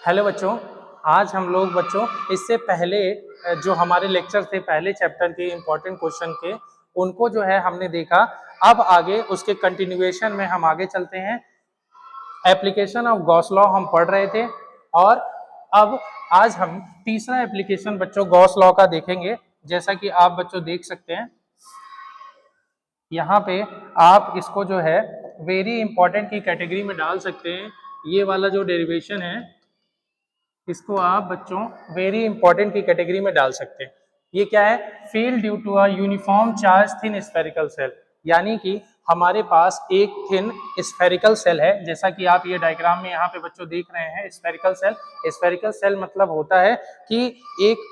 Hello बच्चों। आज हम लोग बच्चों इससे पहले जो हमारे लेक्चर थे पहले चैप्टर के इम्पोर्टेंट क्वेश्चन के उनको जो है हमने देखा। अब आगे उसके कंटिन्यूएशन में हम आगे चलते हैं। एप्लीकेशन ऑफ गॉस लॉ हम पढ़ रहे थे और अब आज हम तीसरा एप्लीकेशन बच्चों गॉस लॉ का देखेंगे। जैसा कि आप बच्चों देख सकते हैं यहाँ पे आप इसको जो है वेरी इंपॉर्टेंट की कैटेगरी में डाल सकते हैं। ये वाला जो डेरिवेशन है इसको आप बच्चों वेरी इंपॉर्टेंट की कैटेगरी में डाल सकते हैं। ये क्या है? Field due to a uniform charge thin spherical shell, यानी कि हमारे पास एक थिन स्फेरिकल सेल है। जैसा कि आप ये डायग्राम में यहाँ पे बच्चों देख रहे हैं स्फेरिकल सेल। स्फेरिकल सेल मतलब होता है कि एक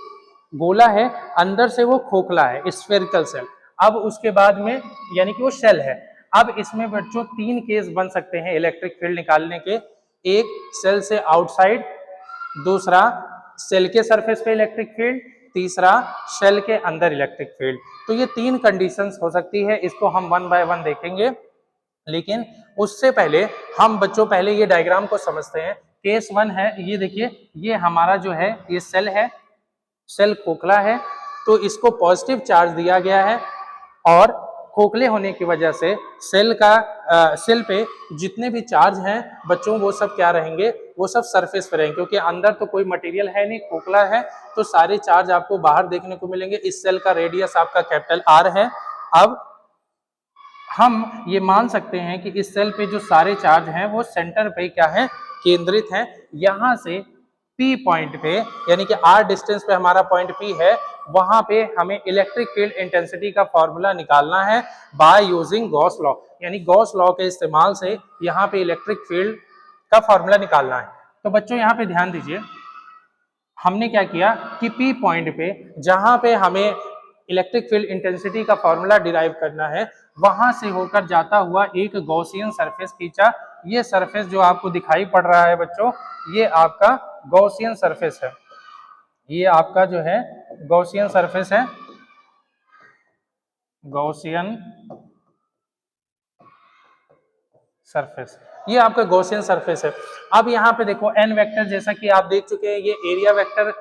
गोला है, अंदर से वो खोखला है, स्फेरिकल सेल। अब उसके बाद में यानी कि वो शेल है। अब इसमें बच्चों तीन केस बन सकते हैं इलेक्ट्रिक फील्ड निकालने के। एक सेल से आउटसाइड, दूसरा सेल के सरफेस पे इलेक्ट्रिक फील्ड, तीसरा सेल के अंदर इलेक्ट्रिक फील्ड। तो ये तीन कंडीशंस हो सकती है। इसको हम वन बाय वन देखेंगे, लेकिन उससे पहले हम बच्चों पहले ये डायग्राम को समझते हैं। केस वन है, ये देखिए, ये हमारा जो है ये सेल है, सेल खोखला है तो इसको पॉजिटिव चार्ज दिया गया है और खोखले होने की वजह से सेल पे जितने भी चार्ज हैं बच्चों वो सब क्या रहेंगे? वो सब सरफेस पे रहेंगे, क्योंकि अंदर तो कोई मटेरियल है नहीं, खोखला है, तो सारे चार्ज आपको बाहर देखने को मिलेंगे। इस सेल का रेडियस आपका कैपिटल आर है। अब हम ये मान सकते हैं कि इस सेल पे जो सारे चार्ज हैं वो सेंटर पे क्या है? केंद्रित हैं। यहाँ से P पॉइंट पे यानी कि R डिस्टेंस पे हमारा पॉइंट P है, वहां पे हमें इलेक्ट्रिक फील्ड इंटेंसिटी का फॉर्मूला निकालना है बाय यूजिंग गॉस लॉ। यानी गॉस लॉ के इस्तेमाल से यहाँ पे इलेक्ट्रिक फील्ड का फॉर्मूला निकालना है। तो बच्चों यहाँ पे ध्यान दीजिए, हमने क्या किया कि P पॉइंट पे जहां पे हमें इलेक्ट्रिक फील्ड इंटेंसिटी का फॉर्मूला डिराइव करना है, वहां से होकर जाता हुआ एक गॉसियन सरफेस खींचा। ये सरफेस जो आपको दिखाई पड़ रहा है बच्चों, ये आपका गॉसियन सरफेस है। ये आपका जो है गॉसियन सरफेस है, गॉसियन सरफेस, ये आपका गॉसियन सरफेस है। अब यहाँ पे देखो एन वेक्टर, जैसा कि आप देख चुके हैं, ये एरिया वेक्टर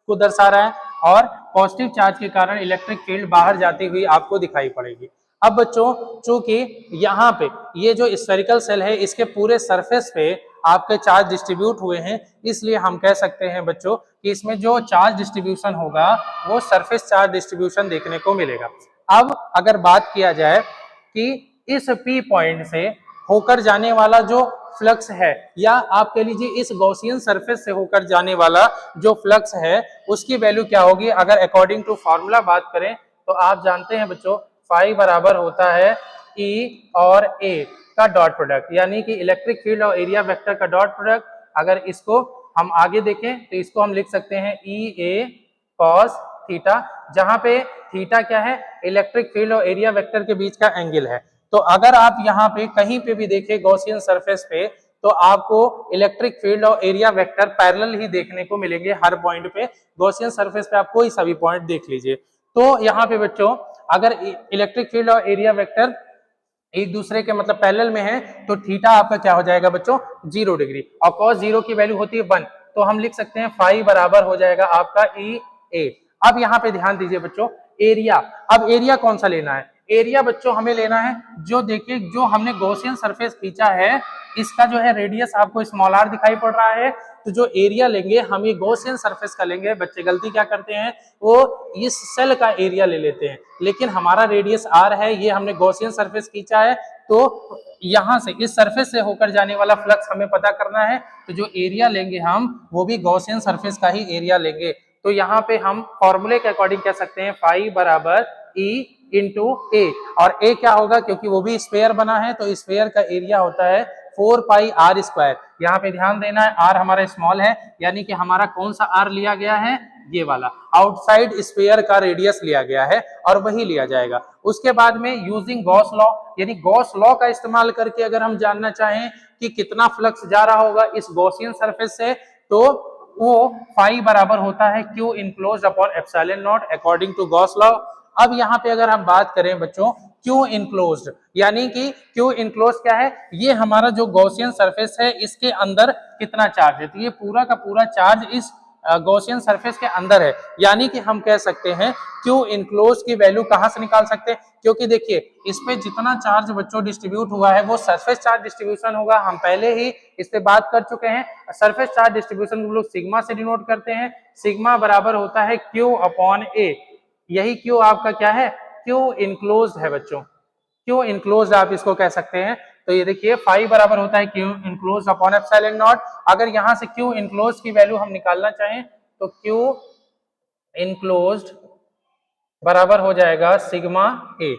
को दर्शा रहा है और पॉजिटिव चार्ज के कारण इलेक्ट्रिक फील्ड बाहर जाती हुई आपको दिखाई पड़ेगी। अब बच्चों चूंकि यहाँ पे ये जो स्फेरिकल सेल है इसके पूरे सरफेस पे आपके चार्ज डिस्ट्रीब्यूट हुए हैं, इसलिए हम कह सकते हैं बच्चों कि इसमें जो चार्ज डिस्ट्रीब्यूशन होगा वो सरफेस चार्ज डिस्ट्रीब्यूशन देखने को मिलेगा। अब अगर बात किया जाए कि इस P पॉइंट से होकर जाने वाला जो फ्लक्स है, या आप कह लीजिए इस गॉसियन सरफेस से होकर जाने वाला जो फ्लक्स है उसकी वैल्यू क्या होगी? अगर अकॉर्डिंग टू फॉर्मूला बात करें तो आप जानते हैं बच्चों फाई बराबर होता है E और A का डॉट प्रोडक्ट, यानी कि इलेक्ट्रिक फील्ड और एरिया वेक्टर का डॉट प्रोडक्ट। अगर इसको हम आगे देखें तो इसको हम लिख सकते हैं EA cos थीटा, जहां पे थीटा क्या है? इलेक्ट्रिक फील्ड और एरिया वेक्टर के बीच का एंगल है। तो अगर आप यहाँ पे कहीं पे भी देखें गॉसियन सरफेस पे, तो आपको इलेक्ट्रिक फील्ड और एरिया वेक्टर पैरेलल ही देखने को मिलेंगे हर पॉइंट पे। गॉसियन सरफेस पे आप कोई सा भी पॉइंट देख लीजिए। तो यहाँ पे बच्चों अगर इलेक्ट्रिक फील्ड और एरिया वेक्टर एक दूसरे के मतलब पैरेलल में है तो थीटा आपका क्या हो जाएगा बच्चों? 0 डिग्री, और cos 0 की वैल्यू होती है 1, तो हम लिख सकते हैं फाई बराबर हो जाएगा आपका EA। अब यहाँ पे ध्यान दीजिए बच्चों, एरिया, अब एरिया कौन सा लेना है? एरिया बच्चों हमें लेना है जो देखिए जो हमने गॉसियन सरफेस खींचा है इसका जो है रेडियस आपको स्मॉल r दिखाई पड़ रहा है, तो जो एरिया लेंगे हम ये गॉसियन सरफेस का लेंगे। बच्चे गलती क्या करते हैं, वो इस सेल का एरिया ले लेते हैं, लेकिन हमारा रेडियस r है, ये हमने गॉसियन सरफेस खींचा है, तो यहां से इस सरफेस से होकर जाने वाला फ्लक्स हमें पता करना है, तो जो एरिया लेंगे हम वो भी गॉसियन सरफेस का ही एरिया लेंगे। तो यहाँ पे हम फॉर्मूले के अकॉर्डिंग कह सकते हैं फाई बराबर E इंटू ए, और ए क्या होगा? क्योंकि वो भी स्फेयर बना है तो स्फेयर का एरिया होता है 4 पाई आर स्क्वायर। यहाँ पे ध्यान देना है आर हमारा स्मॉल है, यानी कि हमारा कौन सा आर लिया गया है? ये वाला आउटसाइड स्फेयर का रेडियस लिया गया है और वही लिया जाएगा। उसके बाद में यूजिंग गॉस लॉ, यानी गॉस लॉ का इस्तेमाल करके अगर हम जानना चाहें कि कितना फ्लक्स जा रहा होगा इस गॉसियन सरफेस से, तो वो फाई बराबर होता है Q enclosed upon epsilon nought according to Gauss law. अब यहाँ पे अगर हम बात करें बच्चों क्यू इनक्लोज्ड, यानी कि क्यू इनक्लोज क्या है, ये हमारा जो गॉसियन सरफेस है इसके अंदर कितना चार्ज है, तो ये पूरा का पूरा चार्ज इस गॉसियन सरफेस के अंदर है, यानी कि हम कह सकते हैं क्यू इनक्लोज की वैल्यू कहां से निकाल सकते हैं, क्योंकि देखिए इस पे जितना चार्ज बच्चों डिस्ट्रीब्यूट हुआ है वो सरफेस चार्ज डिस्ट्रीब्यूशन होगा, हम पहले ही इस पे बात कर चुके हैं। सरफेस चार्ज डिस्ट्रीब्यूशन को लोग सिग्मा से डिनोट करते हैं, सिग्मा बराबर होता है क्यू अपॉन ए, यही क्यू आपका क्या है, क्यू इनक्लोज है बच्चों, क्यू इनक्लोज आप इसको कह सकते हैं। तो ये देखिए फाई बराबर होता है Q enclose upon epsilon not, अगर यहां से क्यू इनक्लोज की वैल्यू हम निकालना चाहें तो क्यू इनक्लोज्ड बराबर हो जाएगा सिग्मा ए,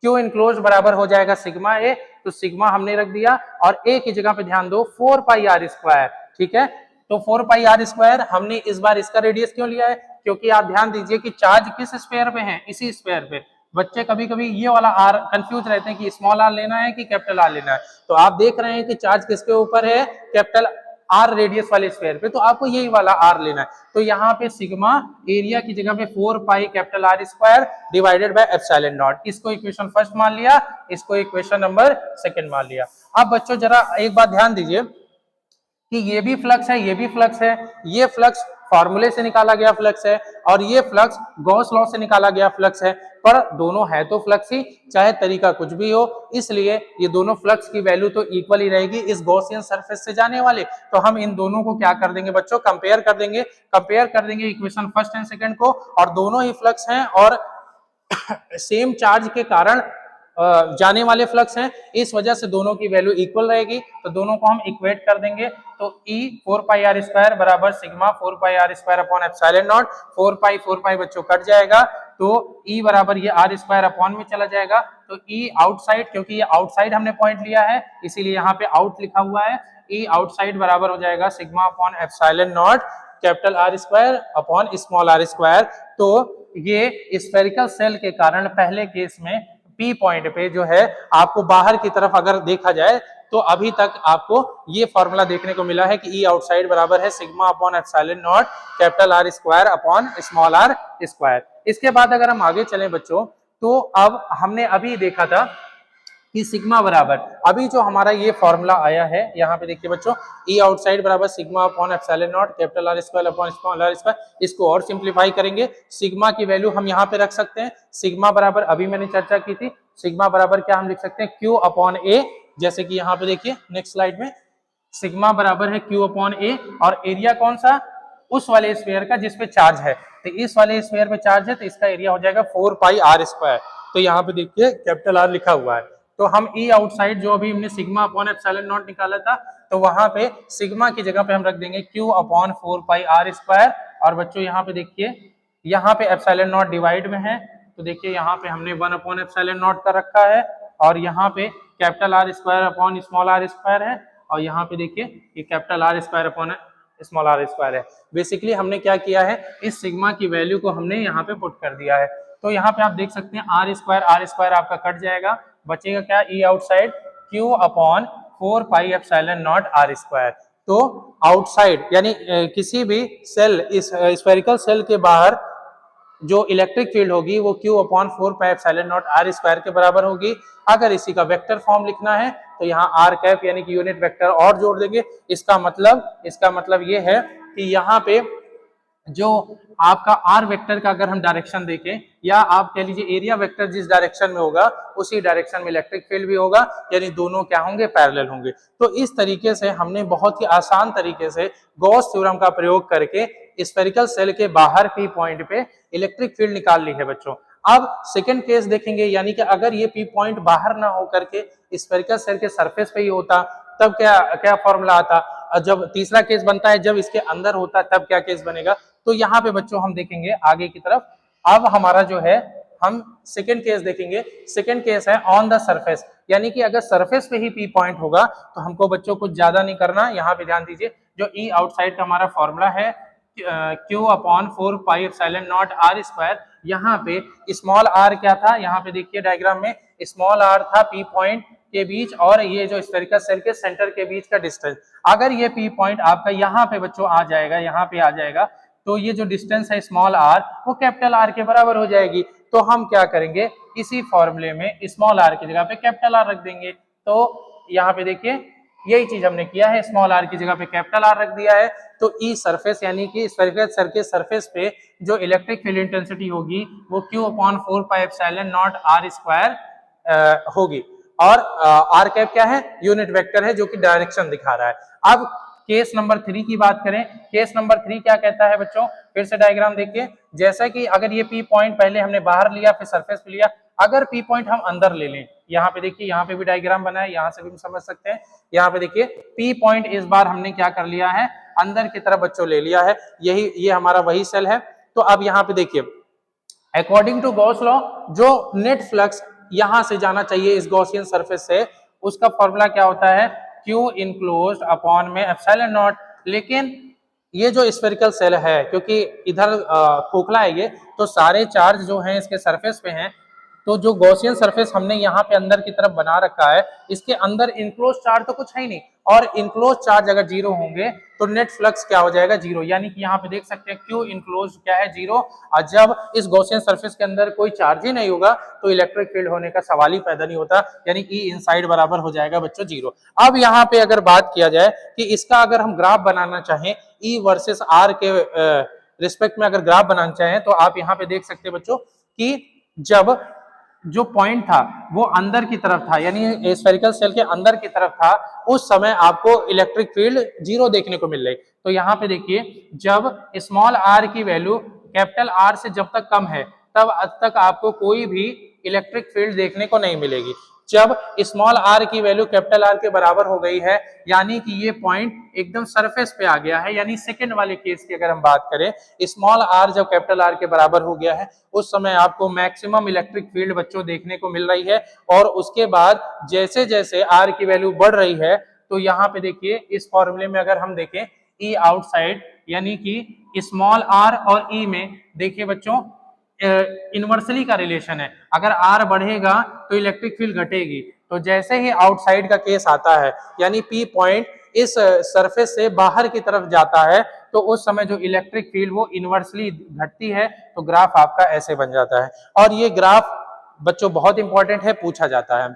क्यू इनक्लोज बराबर हो जाएगा सिग्मा ए, तो सिग्मा हमने रख दिया और ए की जगह पे ध्यान दो 4 पाई आर स्क्वायर, ठीक है, तो 4 पाई आर स्क्वायर हमने इस बार इसका रेडियस क्यों लिया है, क्योंकि आप ध्यान दीजिए कि चार्ज किस स्फीयर पे है, इसी स्फीयर पे। बच्चे कभी कभी ये वाला आर कंफ्यूज रहते हैं कि स्मॉल आर लेना है कि कैपिटल आर लेना है, तो आप देख रहे हैं कि चार्ज किसके ऊपर है, कैपिटल आर रेडियस वाले स्फीयर पे, तो आपको यही वाला आर लेना है, तो यहाँ पे सिग्मा एरिया की जगह पे 4 pi capital R square divided by epsilon not, इसको इक्वेशन फर्स्ट मान लिया, इसको इक्वेशन नंबर सेकंड मान लिया। अब बच्चों जरा एक बात ध्यान दीजिए कि ये भी फ्लक्स है, ये भी फ्लक्स है, ये फ्लक्स फॉर्मूले से निकाला गया फ्लक्स है और ये फ्लक्स गॉस लॉ से निकाला गया फ्लक्स है, पर दोनों है तो फ्लक्स ही, चाहे तरीका कुछ भी हो, इसलिए ये दोनों फ्लक्स की वैल्यू तो इक्वल ही रहेगी इस गॉसियन सरफेस से जाने वाले, तो हम इन दोनों को क्या कर देंगे बच्चों, कंपेयर कर देंगे इक्वेशन फर्स्ट एंड सेकंड को, और दोनों ही फ्लक्स हैं और सेम चार्ज के कारण जाने वाले फ्लक्स हैं, इस वजह से दोनों की वैल्यू इक्वल रहेगी, तो दोनों को हम इक्वेट कर देंगे, तो E 4 पाई आर स्क्वायर बराबर sigma 4 pi R square upon epsilon nought, 4 pi बच्चों कट जाएगा, तो E बराबर ये आर स्क्वायर अपॉन में चला जाएगा, तो E आउटसाइड, क्योंकि ये आउटसाइड हमने पॉइंट लिया है इसीलिए यहाँ पे आउट लिखा हुआ है, E आउटसाइड बराबर हो जाएगा sigma upon epsilon nought capital R square upon small R square. तो ये स्फेरिकल सेल के कारण पहले केस में पी पॉइंट पे जो है आपको बाहर की तरफ अगर देखा जाए तो अभी तक आपको ये फॉर्मूला देखने को मिला है कि ई आउटसाइड बराबर है sigma upon epsilon nought capital R square upon small R square. इसके बाद अगर हम आगे चलें बच्चों, तो अब हमने अभी देखा था कि सिग्मा बराबर, अभी जो हमारा ये फॉर्मूला आया है यहाँ पे देखिए बच्चों, ई आउटसाइड बराबर sigma upon epsilon nought capital R square upon small R square, इसको और सिंप्लीफाई करेंगे, सिग्मा की वैल्यू हम यहाँ पे रख सकते हैं, सिग्मा बराबर अभी मैंने चर्चा की थी, सिग्मा बराबर क्या हम लिख सकते हैं, क्यू अपॉन ए, जैसे कि यहाँ पे देखिए नेक्स्ट स्लाइड में सिग्मा बराबर है क्यू अपॉन ए, और एरिया कौन सा, उस वाले स्फीयर का जिसपे चार्ज है, तो इस वाले स्फीयर पे चार्ज है तो इसका एरिया हो जाएगा 4 पाई आर स्क्वायर, तो यहाँ पे देखिए कैपिटल आर लिखा हुआ है, तो हम ई आउटसाइड जो अभी हमने सिग्मा अपॉन एप्सिलॉन नॉट निकाला था, तो वहां पे सिग्मा की जगह पे हम रख देंगे Q upon 4 pi R square, और बच्चों यहाँ पे देखिए यहाँ पे एप्सिलॉन नॉट डिवाइड में है, तो देखिए यहाँ पे हमने 1 अपॉन एप्सिलॉन नॉट कर रखा है, और यहाँ पे capital R square upon small R square है, और यहाँ पे देखिए ये capital R square upon small R square है। बेसिकली हमने क्या किया है, इस सिग्मा की वैल्यू को हमने यहाँ पे पुट कर दिया है, तो यहाँ पे आप देख सकते हैं आर स्क्वायर आपका कट जाएगा, बचेगा क्या, E outside Q upon 4 pi epsilon not R square. तो आउटसाइड यानी किसी भी सेल, इस स्फेरिकल सेल के बाहर जो इलेक्ट्रिक फील्ड होगी वो Q upon 4 pi epsilon not R square के बराबर होगी। अगर इसी का वेक्टर फॉर्म लिखना है तो यहाँ आर कैप यानी कि यूनिट वेक्टर और जोड़ देंगे, इसका मतलब ये है कि यहाँ पे जो आपका आर वेक्टर का अगर हम डायरेक्शन देखें, या आप कह लीजिए एरिया वेक्टर जिस डायरेक्शन में होगा उसी डायरेक्शन में इलेक्ट्रिक फील्ड भी होगा, यानी दोनों क्या होंगे, पैरेलल होंगे। तो इस तरीके से हमने बहुत ही आसान तरीके से गॉस थ्योरम का प्रयोग करके स्फेरिकल सेल के बाहर पी पॉइंट पे इलेक्ट्रिक फील्ड निकाल ली है बच्चों। अब सेकेंड केस देखेंगे, यानी कि अगर ये पी पॉइंट बाहर ना होकर के स्फेरिकल सेल के सरफेस पे ही होता तब क्या फॉर्मूला आता, जब तीसरा केस बनता है जब इसके अंदर होता तब क्या केस बनेगा। तो यहाँ पे बच्चों हम देखेंगे आगे की तरफ, अब हमारा जो है हम सेकेंड केस देखेंगे, सेकेंड केस है ऑन द सरफेस, यानी कि अगर सरफेस पे ही पी पॉइंट होगा तो हमको बच्चों कुछ ज्यादा नहीं करना, यहाँ पे ध्यान दीजिए जो ई आउटसाइड का हमारा फॉर्मूला है Q upon 4 pi epsilon not R square, यहाँ पे स्मॉल आर क्या था, यहाँ पे देखिए डायग्राम में स्मॉल आर था पी पॉइंट के बीच और ये जो स्फेरिकल सेल के सेंटर के बीच का डिस्टेंस। अगर ये पी पॉइंट आपका यहाँ पे बच्चों आ जाएगा, यहाँ पे आ जाएगा, तो ये जो डिस्टेंस है स्मॉल आर वो कैपिटल आर के बराबर हो जाएगी। तो हम क्या करेंगे, इसी फॉर्मूले में स्मॉल आर की जगह पे कैपिटल आर रख देंगे। तो यहाँ पे देखिए यही चीज हमने किया है, स्मॉल आर की जगह पे कैपिटल आर रख दिया है। तो ई सरफेस यानी कि स्फेरिकल के सरफेस पे जो इलेक्ट्रिक फील्ड इंटेंसिटी होगी वो Q upon 4 pi epsilon not R square होगी। और आर कैप क्या है, यूनिट वेक्टर है जो कि डायरेक्शन दिखा रहा है। अब केस नंबर 3 की बात करें, केस नंबर 3 क्या कहता है बच्चों, फिर से डायग्राम देखिए। जैसा कि अगर ये पी पॉइंट पहले हमने बाहर लिया फिर सरफेस पे लिया, अगर पी पॉइंट हम अंदर ले लें, यहाँ पे देखिए, यहाँ पे भी डायग्राम बना है, यहाँ से भी हम समझ सकते हैं। यहाँ पे देखिए पी पॉइंट इस बार हमने क्या कर लिया है, अंदर की तरफ बच्चों ले लिया है, यही ये हमारा वही सेल है। तो अब यहाँ पे देखिए अकॉर्डिंग टू गॉस लॉ जो नेट फ्लक्स यहां से जाना चाहिए इस गॉसियन सरफेस से, उसका फॉर्मूला क्या होता है, Q इनक्लोज्ड अपॉन में एप्सिलॉन नॉट। लेकिन ये जो स्फेरिकल सेल है, क्योंकि इधर खोखला है ये, तो सारे चार्ज जो हैं इसके सरफेस पे हैं। तो जो गॉसियन सरफेस हमने यहाँ पे अंदर की तरफ बना रखा है, इसके अंदर इनक्लोज चार्ज तो कुछ है ही नहीं, और इनक्लोज चार्ज अगर जीरो होंगे तो नेट फ्लक्स क्या हो जाएगा, जीरो। यानी कि यहाँ पे देख सकते हैं Q इनक्लोज क्या है, जीरो। और जब इस गॉसियन सरफेस के अंदर कोई चार्ज ही नहीं होगा तो इलेक्ट्रिक फील्ड होने का सवाल ही पैदा नहीं होता, यानी कि इनसाइड बराबर हो जाएगा बच्चों जीरो। अब यहाँ पे अगर बात किया जाए कि इसका अगर हम ग्राफ बनाना चाहें E वर्सेस R के रिस्पेक्ट में अगर ग्राफ बनाना चाहें, तो आप यहाँ पे देख सकते हैं बच्चों कि जब जो पॉइंट था वो अंदर की तरफ था, यानी स्फेरिकल सेल के अंदर की तरफ था, उस समय आपको इलेक्ट्रिक फील्ड जीरो देखने को मिल रही। तो यहाँ पे देखिए जब स्मॉल आर की वैल्यू कैपिटल आर से जब तक कम है तब तक आपको कोई भी इलेक्ट्रिक फील्ड देखने को नहीं मिलेगी। जब स्मॉल आर की वैल्यू कैपिटल आर के बराबर हो गई है, यानी कि ये पॉइंट एकदम सरफेस पे आ गया है, यानी सेकंड वाले केस की अगर हम बात करें, स्मॉल आर जब कैपिटल आर के बराबर हो गया है, उस समय आपको मैक्सिमम इलेक्ट्रिक फील्ड बच्चों देखने को मिल रही है। और उसके बाद जैसे जैसे आर की वैल्यू बढ़ रही है, तो यहाँ पे देखिए इस फॉर्मूले में अगर हम देखें ई आउटसाइड, यानी कि स्मॉल आर और ई में देखिए बच्चों इनवर्सली का रिलेशन है। अगर आर बढ़ेगा तो इलेक्ट्रिक फील्ड घटेगी। तो जैसे ही आउटसाइड का केस आता है, यानी पी पॉइंट इस सरफेस से बाहर की तरफ जाता है, तो उस समय जो इलेक्ट्रिक फील्ड वो इनवर्सली घटती है। तो ग्राफ आपका ऐसे बन जाता है, और ये ग्राफ बच्चों बहुत इंपॉर्टेंट है, पूछा जाता है।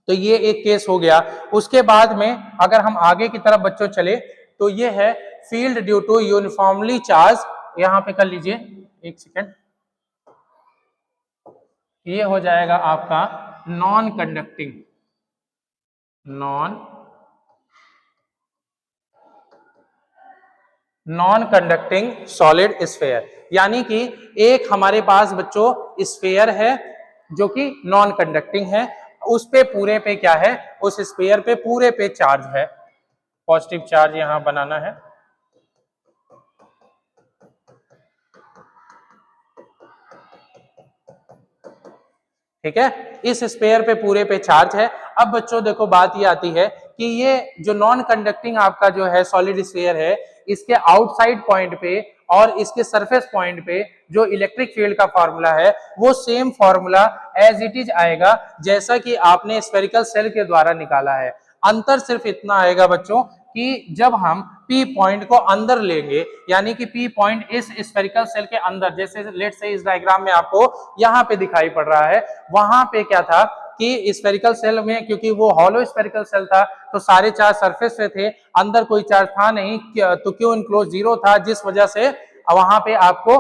तो ये एक केस हो गया। उसके बाद में अगर हम आगे की तरफ बच्चों चले, तो ये है field due to uniformly charge. यहां पे कर लीजिए एक सेकेंड, ये हो जाएगा आपका non conducting, non conducting solid sphere. यानी कि एक हमारे पास बच्चों स्फेयर है जो कि नॉन कंडक्टिंग है, उस पे पूरे पे क्या है, उस स्फेयर पे पूरे पे चार्ज है, पॉजिटिव चार्ज यहां बनाना है। ठीक है, इस स्पेयर पे पूरे पे चार्ज है। अब बच्चों देखो बात ये आती है कि ये जो नॉन कंडक्टिंग आपका जो है सॉलिड स्फेयर है, इसके आउटसाइड पॉइंट पे और इसके सरफेस पॉइंट पे जो इलेक्ट्रिक फील्ड का फॉर्मूला है वो same formula as it is आएगा जैसा कि आपने स्फेरिकल सेल के द्वारा निकाला है। अंतर सिर्फ इतना आएगा बच्चों कि जब हम P पॉइंट को अंदर लेंगे, यानी कि P पॉइंट इस स्फेरिकल सेल के अंदर, जैसे लेट से इस डायग्राम में आपको यहाँ पे दिखाई पड़ रहा है, वहां पे क्या था कि स्फेरिकल सेल में, क्योंकि वो हॉलो स्फेरिकल सेल था, तो सारे चार्ज सरफेस पे थे, अंदर कोई चार्ज था नहीं, तो क्यू इनक्लोज जीरो था, जिस वजह से वहां पे आपको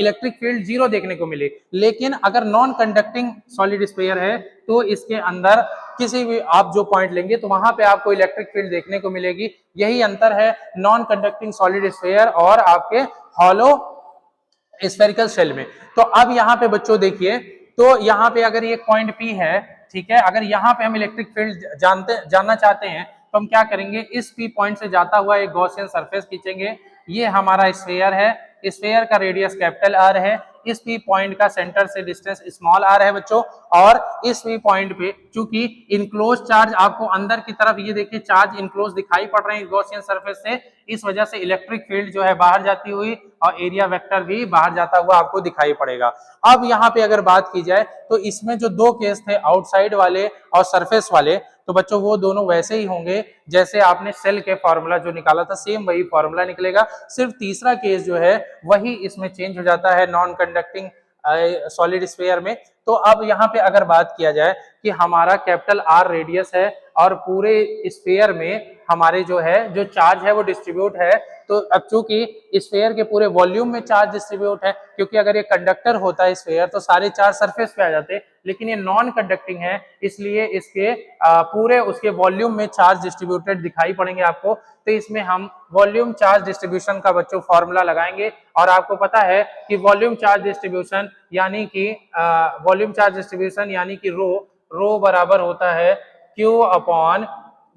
इलेक्ट्रिक फील्ड जीरो देखने को मिले। लेकिन अगर नॉन कंडक्टिंग सॉलिड स्फेयर है तो इसके अंदर किसी भी आप जो पॉइंट लेंगे तो वहां पे आपको इलेक्ट्रिक फील्ड देखने को मिलेगी। यही अंतर है नॉन कंडक्टिंग सॉलिड स्फेयर और आपके हॉलो स्फेरिकल सेल में। तो अब यहाँ पे बच्चों देखिए, तो यहाँ पे अगर ये पॉइंट P है, ठीक है, अगर यहाँ पे हम इलेक्ट्रिक फील्ड जानना चाहते हैं तो हम क्या करेंगे, इस P पॉइंट से जाता हुआ एक गॉसियन सरफेस खींचेंगे। ये हमारा स्फेयर है, स्फेयर का रेडियस कैपिटल आर है, इस P पॉइंट का सेंटर से डिस्टेंस स्मॉल आर है बच्चों, और इस P पॉइंट पे चूंकि इनक्लोज चार्ज आपको अंदर की तरफ, ये देखिए चार्ज इनक्लोज दिखाई पड़ रहे हैं गॉसियन सरफेस से, इस वजह से इलेक्ट्रिक फील्ड जो है बाहर जाती हुई और एरिया वेक्टर भी बाहर जाता हुआ आपको दिखाई पड़ेगा। अब यहाँ पे अगर बात की जाए तो इसमें जो दो केस थे आउटसाइड वाले और सरफेस वाले, तो बच्चों वो दोनों वैसे ही होंगे जैसे आपने सेल के फॉर्मूला जो निकाला था, सेम वही फॉर्मूला निकलेगा। सिर्फ तीसरा केस जो है वही इसमें चेंज हो जाता है, नॉन कंडक्टिंग सॉलिड स्फीयर में। तो अब यहाँ पे अगर बात किया जाए कि हमारा कैपिटल आर रेडियस है और पूरे स्फीयर में हमारे जो है जो चार्ज है वो डिस्ट्रीब्यूट है, तो अब चूंकि स्फीयर के पूरे वॉल्यूम में चार्ज डिस्ट्रीब्यूट है, क्योंकि अगर ये कंडक्टर होता है स्फीयर तो सारे चार्ज सरफेस पे आ जाते, लेकिन ये नॉन कंडक्टिंग है इसलिए इसके पूरे उसके वॉल्यूम में चार्ज डिस्ट्रीब्यूटेड दिखाई पड़ेंगे आपको। तो इसमें हम वॉल्यूम चार्ज डिस्ट्रीब्यूशन का बच्चों फॉर्मूला लगाएंगे, और आपको पता है कि वॉल्यूम चार्ज डिस्ट्रीब्यूशन यानी कि रो बराबर होता है Q अपॉन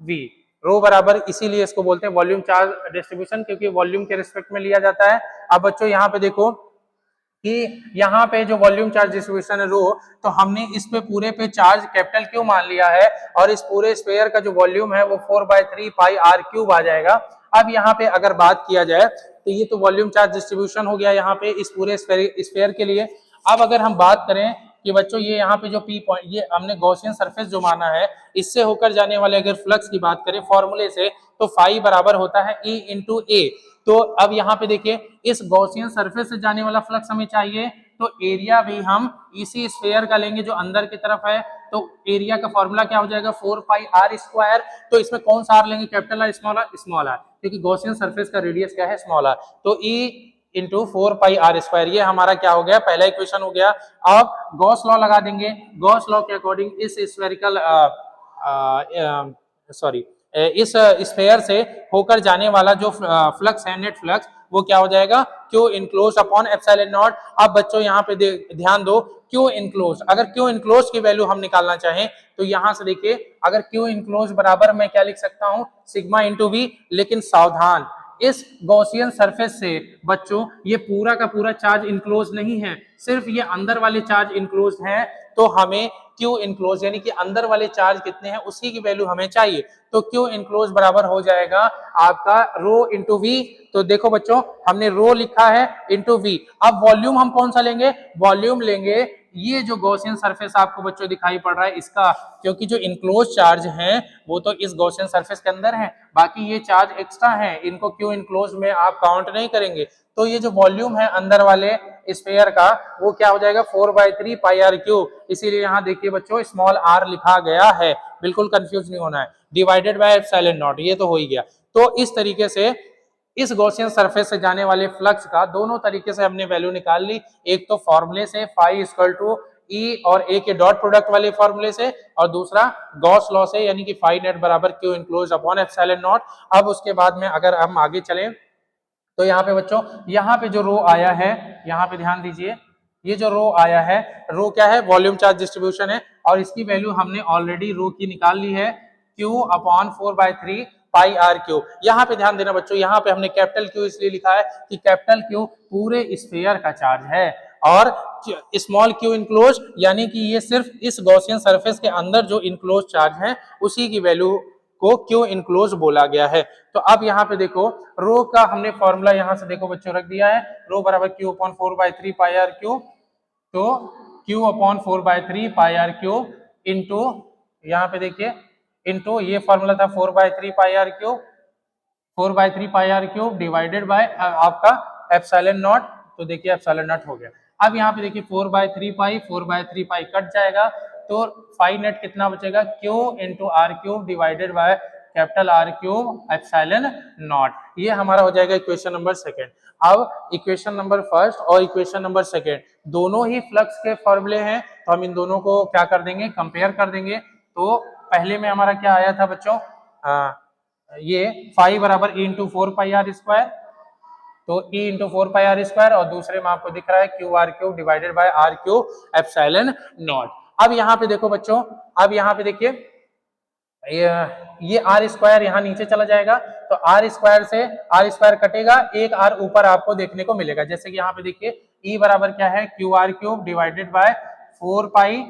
V। रो बराबर इसीलिए इसको बोलते हैं वॉल्यूम चार्ज डिस्ट्रीब्यूशन, क्योंकि वॉल्यूम के रिस्पेक्ट में लिया जाता है। अब बच्चों यहाँ पे देखो कि यहाँ पे जो वॉल्यूम चार्ज डिस्ट्रीब्यूशन है रो, तो हमने इस पे पूरे पे चार्ज कैपिटल क्यू मान लिया है, और इस पूरे स्फीयर का जो वॉल्यूम है वो 4/3 पाई आर क्यूब आ जाएगा। अब यहाँ पे अगर बात किया जाए तो ये तो वॉल्यूम चार्ज डिस्ट्रीब्यूशन हो गया यहाँ पे इस पूरे स्फीयर के लिए। अब अगर हम बात करें कि बच्चों ये यहाँ पे जो पी पॉइंट, ये हमने गॉसियन सरफेस जो माना है, इससे होकर जाने वाले अगर फ्लक्स की बात करें फॉर्मूले से, तो फाई बराबर होता है E इंटू ए। तो अब यहाँ पे देखिए इस गॉसियन सरफेस से जाने वाला फ्लक्स हमें चाहिए, तो एरिया भी हम इसी स्फीयर का लेंगे जो अंदर की तरफ है। तो एरिया का फॉर्मूला क्या हो जाएगा 4 पाई आर स्क्वायर। तो इसमें कौन सा आर लेंगे, कैपिटल आर स्मॉल आर, क्योंकि गॉसियन सरफेस का रेडियस क्या है स्मॉल आर। तो E into 4 pi R square, ये हमारा क्या हो गया पहला इक्वेशन हो गया। अब गॉस लॉ लगा देंगे। गॉस लॉ के अकॉर्डिंग इस स्फेरिकल इस स्फीयर से होकर जाने वाला जो फ्लक्स है नेट फ्लक्स, वो क्या हो जाएगा Q enclose upon epsilon nought. अब बच्चों यहाँ पे ध्यान दो, Q इनक्लोज, अगर Q इनक्लोज की वैल्यू हम निकालना चाहें तो यहाँ से देखिए अगर Q इनक्लोज बराबर मैं क्या लिख सकता हूँ सिग्मा इंटू वी। लेकिन सावधान, इस गॉसियन सरफेस से बच्चों ये पूरा का पूरा चार्ज इनक्लोज नहीं है, सिर्फ ये अंदर वाले चार्ज इनक्लोज हैं। तो हमें Q इनक्लोज यानी कि अंदर वाले चार्ज कितने हैं उसी की वैल्यू हमें चाहिए। तो Q इनक्लोज बराबर हो जाएगा आपका रो इंटू वी। तो देखो बच्चों हमने रो लिखा है इंटू वी। अब वॉल्यूम हम कौन सा लेंगे, वॉल्यूम लेंगे ये जो गॉसियन सरफेस आपको बच्चों दिखाई पड़ रहा है इसका, क्योंकि जो इनक्लोज चार्ज हैं वो तो इस गॉसियन सरफेस के अंदर है, बाकी ये चार्ज एक्स्ट्रा हैं, इनको Q इनक्लोज में आप काउंट नहीं करेंगे। तो ये जो वॉल्यूम है अंदर वाले स्फीयर का वो क्या हो जाएगा 4/3 पाई आर क्यूब। इसीलिए यहाँ देखिए बच्चों स्मॉल आर लिखा गया है, बिल्कुल कंफ्यूज नहीं होना है, डिवाइडेड बाय एप्सिलॉन नॉट, ये तो हो ही गया। तो इस तरीके से इस गॉसियन सरफेस से जाने वाले फ्लक्स का दोनों तरीके से हमने वैल्यू निकाल ली। एक तो फॉर्मूले से फाई इक्वल टू E और A के डॉट प्रोडक्ट वाले फॉर्मूले से, और दूसरा गॉस लॉ से यानी कि फाई नेट बराबर Q enclose upon epsilon nought. अब उसके बाद में अगर हम आगे चलें तो यहाँ पे बच्चों यहाँ पे जो रो आया है, यहाँ पे ध्यान दीजिए, ये जो रो आया है, रो क्या है वॉल्यूम चार्ज डिस्ट्रीब्यूशन है, और इसकी वैल्यू हमने ऑलरेडी रो की निकाल ली है Q upon 4/3 pi R cube. यहाँ पे ध्यान देना बच्चों, यहाँ पे हमने कैपिटल Q इसलिए लिखा है कि कैपिटल Q पूरे स्फीयर का चार्ज है, और स्मॉल q इनक्लोज यानी कि ये सिर्फ इस गॉसियन सरफेस के अंदर जो इनक्लोज चार्ज है उसी की वैल्यू को Q इनक्लोज बोला गया है। तो अब यहाँ पे देखो रो का हमने फॉर्मूला यहाँ से देखो बच्चों रख दिया है, रो बराबर Q upon 4/3 pi R cube. तो Q upon 4/3 pi R cube into यहाँ पे देखिए इंटू ये फॉर्मूला था 4/3 pi R cube, 4/3 pi R cube divided by आपका एप्सिलॉन नॉट। तो देखिए एप्सिलॉन नॉट हो गया। अब यहाँ पे देखिए 4/3 पाई कट जाएगा, तो फाई नेट कितना बचेगा Q into R cube divided by capital R cube epsilon nought. ये हमारा हो जाएगा इक्वेशन नंबर सेकेंड। अब इक्वेशन नंबर फर्स्ट और इक्वेशन नंबर सेकेंड दोनों ही फ्लक्स के फॉर्मूले हैं, तो हम इन दोनों को क्या कर देंगे कंपेयर कर देंगे। तो पहले में हमारा क्या आया था बच्चों, ये फाई बराबर E into 4 pi R square, तो E into 4 pi R square, और दूसरे में आपको दिख रहा है Q R cube divided by R cube epsilon nought. अब यहाँ पे देखो बच्चों, अब यहाँ पे देखिए ये आर स्क्वायर यहाँ नीचे चला जाएगा, तो आर स्क्वायर से आर स्क्वायर कटेगा, एक आर ऊपर आपको देखने को मिलेगा। जैसे कि यहाँ पे देखिए E बराबर क्या है Q R cube divided by 4 pi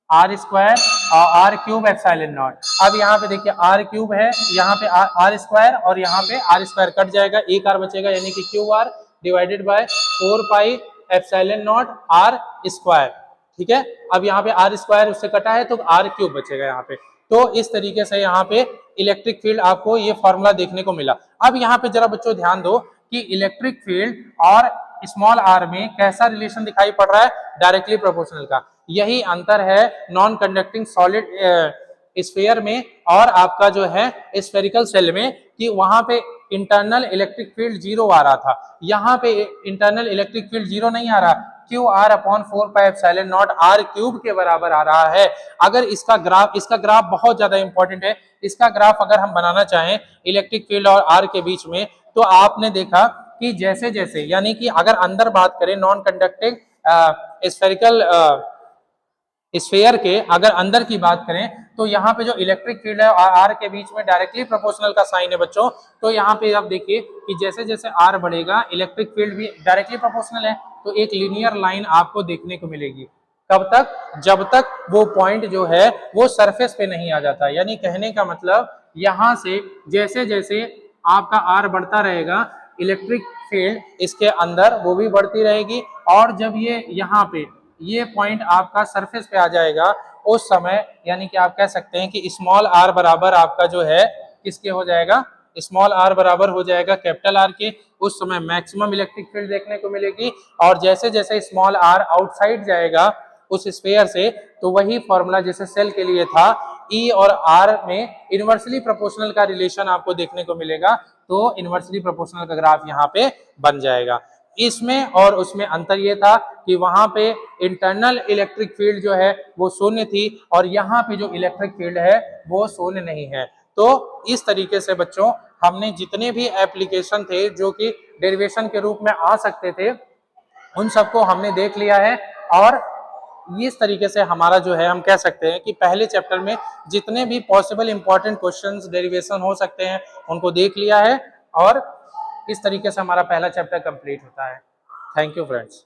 R square और आर क्यूब एप्सिलॉन नॉट। अब यहाँ पे देखिए आर क्यूब है, यहाँ पे आर स्क्वायर, और यहाँ पे आर स्क्वायर कट जाएगा, एक आर बचेगा यानी कि Q R divided by 4 pi epsilon not R square. ठीक है, अब यहाँ पे आर स्क्वायर उससे कटा है तो आर क्यूब बचेगा यहाँ पे। तो इस तरीके से यहाँ पे इलेक्ट्रिक फील्ड आपको ये फॉर्मूला देखने को मिला। अब यहाँ पे जरा बच्चों ध्यान दो कि इलेक्ट्रिक फील्ड और स्मॉल आर में कैसा रिलेशन दिखाई पड़ रहा है, डायरेक्टली प्रोपोर्शनल का। यही अंतर है नॉन कंडक्टिंग सॉलिड स्फीयर में और आपका जो है स्फेरिकल सेल में, कि वहां पे इंटरनल इलेक्ट्रिक फील्ड 0 आ रहा था, यहाँ पे इंटरनल इलेक्ट्रिक फील्ड 0 नहीं आ रहा, Q R upon 4πε0 R cube के बराबर आ रहा है। अगर इसका ग्राफ बहुत ज्यादा इंपॉर्टेंट है, इसका ग्राफ अगर हम बनाना चाहें इलेक्ट्रिक फील्ड और आर के बीच में, तो आपने देखा कि जैसे जैसे, यानी कि अगर अंदर बात करें नॉन कंडक्टिंग स्फेरिकल स्फीयर के, अगर अंदर की बात करें तो यहाँ पे जो इलेक्ट्रिक फील्ड है और आर के बीच में डायरेक्टली प्रोपोर्शनल का साइन है बच्चों। तो यहाँ पे आप देखिए कि जैसे जैसे आर बढ़ेगा इलेक्ट्रिक फील्ड भी डायरेक्टली प्रोपोर्शनल है, तो एक लीनियर लाइन आपको देखने को मिलेगी। कब तक? जब तक वो पॉइंट जो है वो सरफेस पे नहीं आ जाता। यानी कहने का मतलब यहाँ से जैसे जैसे आपका आर बढ़ता रहेगा, इलेक्ट्रिक फील्ड इसके अंदर वो भी बढ़ती रहेगी, और जब ये यहाँ पे ये पॉइंट आपका सरफेस पे आ जाएगा उस समय, यानी कि आप कह सकते हैं कि स्मॉल आर बराबर आपका जो है किसके हो जाएगा, स्मॉल आर बराबर हो जाएगा कैपिटल आर के। उस समय मैक्सिमम इलेक्ट्रिक फील्ड देखने को मिलेगी, और जैसे जैसे स्मॉल आर आउटसाइड जाएगा उस स्फीयर से, तो वही फॉर्मूला जैसे सेल के लिए था, ई और आर में इनवर्सली प्रोपोर्शनल का रिलेशन आपको देखने को मिलेगा, तो इनवर्सली प्रोपोर्शनल का ग्राफ यहाँ पे बन जाएगा। इसमें और उसमें अंतर ये था कि वहां पे इंटरनल इलेक्ट्रिक फील्ड जो है वो शून्य थी, और यहाँ पे जो इलेक्ट्रिक फील्ड है वो शून्य नहीं है। तो इस तरीके से बच्चों हमने जितने भी एप्लीकेशन थे जो कि डेरिवेशन के रूप में आ सकते थे, उन सबको हमने देख लिया है। और इस तरीके से हमारा जो है, हम कह सकते हैं कि पहले चैप्टर में जितने भी पॉसिबल इंपॉर्टेंट क्वेश्चंस डेरिवेशन हो सकते हैं उनको देख लिया है, और इस तरीके से हमारा पहला चैप्टर कंप्लीट होता है। Thank you friends.